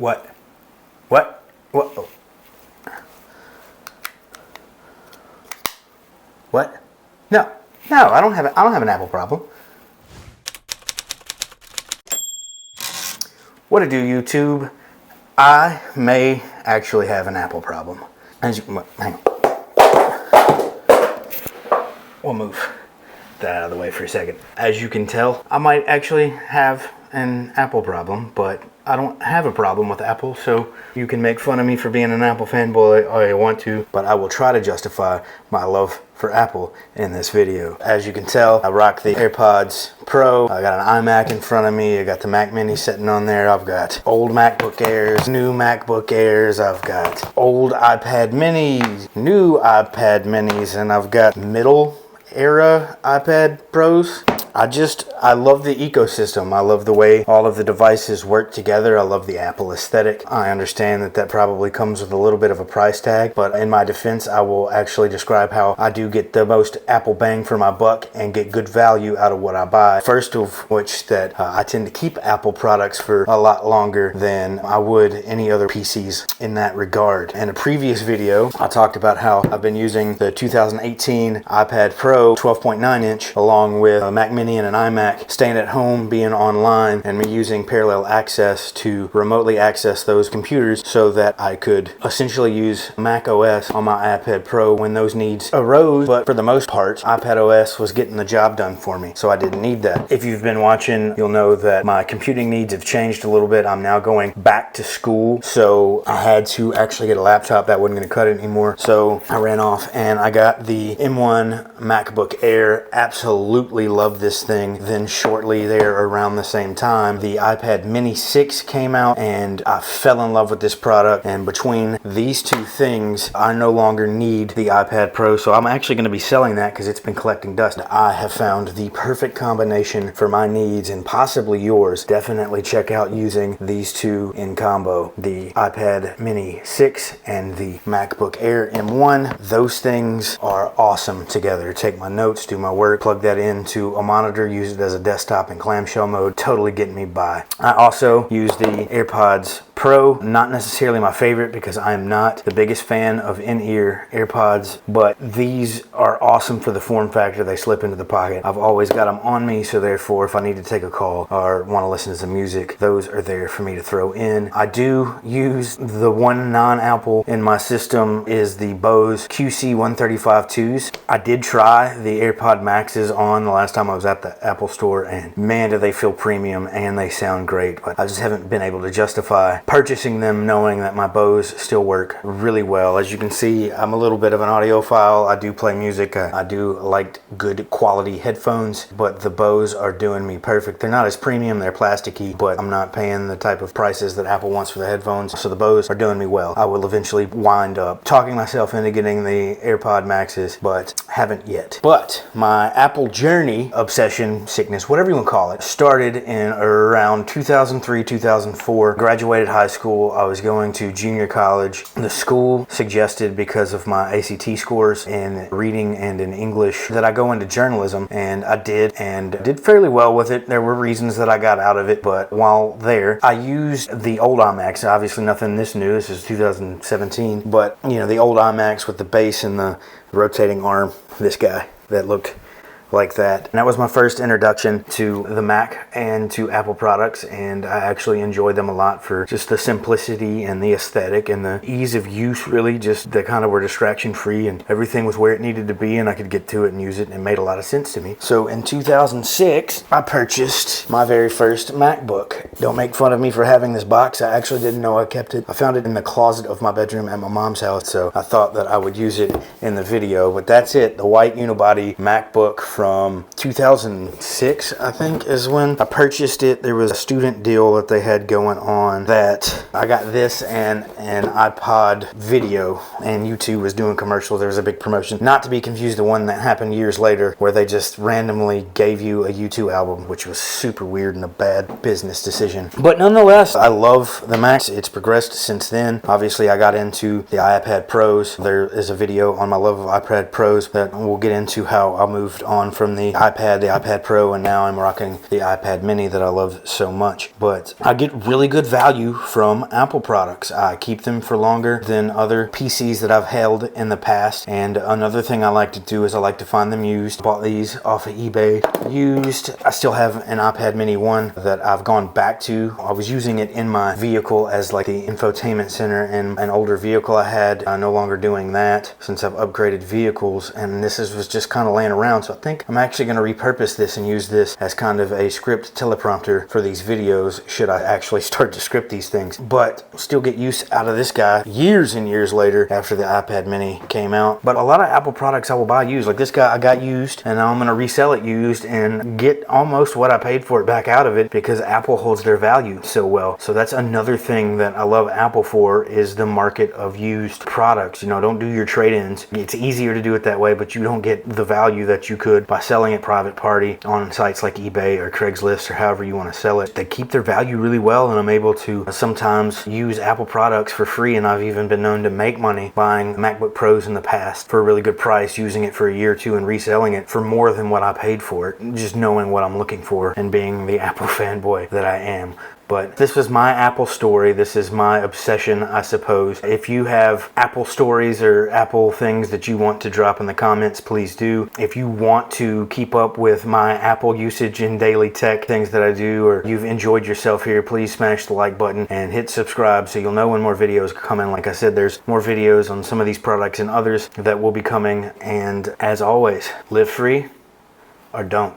What? What? What? Oh. What? No. No, I don't have an Apple problem. What to do, YouTube? I may actually have an Apple problem. As you, hang on. We'll move that out of the way for a second. As you can tell, I might actually have an Apple problem, but I don't have a problem with Apple, so you can make fun of me for being an Apple fanboy all you want to, but I will try to justify my love for Apple in this video. As you can tell, I rock the AirPods Pro. I got an iMac in front of me. I got the Mac Mini sitting on there. I've got old MacBook Airs, new MacBook Airs. I've got old iPad Minis, new iPad Minis, and I've got middle era iPad Pros. I love the ecosystem. I love the way all of the devices work together. I love the Apple aesthetic. I understand that probably comes with a little bit of a price tag, but in my defense, I will actually describe how I do get the most Apple bang for my buck and get good value out of what I buy. First of which that I tend to keep Apple products for a lot longer than I would any other PCs in that regard. In a previous video, I talked about how I've been using the 2018 iPad Pro 12.9 inch along with a Mac Mini and an iMac, staying at home, being online, and me using parallel access to remotely access those computers so that I could essentially use Mac OS on my iPad Pro when those needs arose. But for the most part, iPad OS was getting the job done for me, so I didn't need that. If you've been watching, you'll know that my computing needs have changed a little bit. I'm now going back to school, so I had to actually get a laptop that wasn't going to cut it anymore. So I ran off and I got the M1 MacBook Air. Absolutely love this thing. Then shortly there around the same time, the iPad Mini 6 came out and I fell in love with this product. And between these two things, I no longer need the iPad Pro, so I'm actually going to be selling that because it's been collecting dust. I have found the perfect combination for my needs and possibly yours. Definitely check out using these two in combo, the iPad Mini 6 and the MacBook Air M1. Those things are awesome together. Take my notes, do my work, plug that into a monitor, use it as a desktop in clamshell mode, totally getting me by. I also use the AirPods Pro, not necessarily my favorite because I'm not the biggest fan of in-ear AirPods, but these are awesome for the form factor. They slip into the pocket. I've always got them on me, so therefore if I need to take a call or want to listen to some music, those are there for me to throw in. I do use the one non-Apple in my system is the Bose QC135-2s. I did try the AirPod Maxes on the last time I was at the Apple store, and man, do they feel premium and they sound great, but I just haven't been able to justify purchasing them knowing that my Bose still work really well. As you can see, I'm a little bit of an audiophile. I do play music. I do like good quality headphones, but the Bose are doing me perfect. They're not as premium, they're plasticky, but I'm not paying the type of prices that Apple wants for the headphones, so the Bose are doing me well. I will eventually wind up talking myself into getting the AirPod Maxes, but haven't yet. But my Apple journey, obsession, sickness, whatever you want to call it, started in around 2003, 2004. Graduated high school. I was going to junior college. The school suggested, because of my ACT scores in reading and in English, that I go into journalism, and I did, and did fairly well with it. There were reasons that I got out of it, but while there, I used the old iMacs. Obviously nothing this new, this is 2017, but you know, the old iMacs with the base and the rotating arm, this guy that looked like that. And that was my first introduction to the Mac and to Apple products, and I actually enjoyed them a lot for just the simplicity and the aesthetic and the ease of use. Really, just they kind of were distraction free and everything was where it needed to be and I could get to it and use it, and it made a lot of sense to me. So in 2006, I purchased my very first MacBook. Don't make fun of me for having this box. I actually didn't know I kept it. I found it in the closet of my bedroom at my mom's house, so I thought that I would use it in the video, but that's it. The white unibody MacBook from 2006, I think, is when I purchased it. There was a student deal that they had going on that I got this and an iPod video, and YouTube was doing commercials. There was a big promotion, not to be confused the one that happened years later where they just randomly gave you a YouTube album, which was super weird and a bad business decision. But nonetheless, I love the Macs. It's progressed since then. Obviously, I got into the iPad Pros. There is a video on my love of iPad Pros that we'll get into how I moved on on from the iPad Pro, and now I'm rocking the iPad Mini that I love so much. But I get really good value from Apple products. I keep them for longer than other PCs that I've held in the past. And another thing I like to do is I like to find them used. Bought these off of eBay used. I still have an iPad Mini 1 that I've gone back to. I was using it in my vehicle as like the infotainment center in an older vehicle I had. I'm no longer doing that since I've upgraded vehicles, and this was just kind of laying around. So I think I'm actually going to repurpose this and use this as kind of a script teleprompter for these videos should I actually start to script these things. But still get use out of this guy years and years later after the iPad Mini came out. But a lot of Apple products I will buy used. Like this guy I got used, and now I'm going to resell it used and get almost what I paid for it back out of it because Apple holds their value so well. So that's another thing that I love Apple for, is the market of used products. You know, don't do your trade-ins. It's easier to do it that way, but you don't get the value that you could by selling it private party on sites like eBay or Craigslist or however you want to sell it. They keep their value really well, and I'm able to sometimes use Apple products for free, and I've even been known to make money buying MacBook Pros in the past for a really good price, using it for a year or two and reselling it for more than what I paid for it, just knowing what I'm looking for and being the Apple fanboy that I am. But this was my Apple story. This is my obsession, I suppose. If you have Apple stories or Apple things that you want to drop in the comments, please do. If you want to keep up with my Apple usage and daily tech things that I do, or you've enjoyed yourself here, please smash the like button and hit subscribe so you'll know when more videos come in. Like I said, there's more videos on some of these products and others that will be coming. And as always, live free or don't.